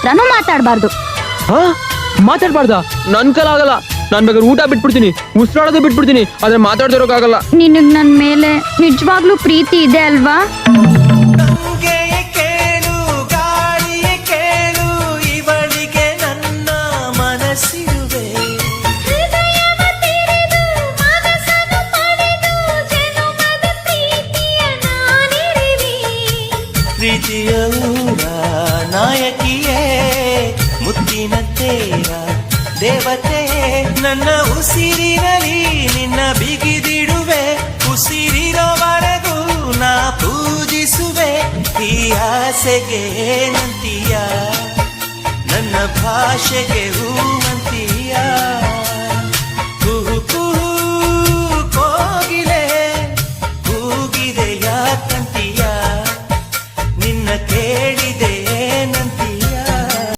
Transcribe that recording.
ಹತ್ರನೂ ಮಾತಾಡಬಾರ್ದು. ಮಾತಾಡ್ಬಾರ್ದ? ನನ್ ಕೈಲ ಆಗಲ್ಲ. ನಾನ್ ಬೇಕಾದ್ರೆ ಊಟ ಬಿಟ್ಬಿಡ್ತೀನಿ, ಉಸಿರಾಡೋದು ಬಿಟ್ಬಿಡ್ತೀನಿ, ಆದ್ರೆ ಮಾತಾಡ್ದಿರೋಕ್ಕಾಗಲ್ಲ. ನಿನಗ್ ನನ್ ಮೇಲೆ ನಿಜವಾಗ್ಲೂ ಪ್ರೀತಿ ಇದೆ ಅಲ್ವಾ? ಪ್ರೀತಿಯ ಊರ ನಾಯಕಿಯೇ, ಮುತ್ತಿನ ತೇರ ದೇವತೆ, ನನ್ನ ಉಸಿರಿನಲ್ಲಿ ನಿನ್ನ ಬಿಗಿದಿಡುವೆ, ಉಸಿರಿರೋವರೆಗೂ ನಾ ಪೂಜಿಸುವೆ. ಈ ಆಸೆಗೆ ನಂತೀಯ, ನನ್ನ ಭಾಷೆಗೆ ಹೂವಂತೀಯ.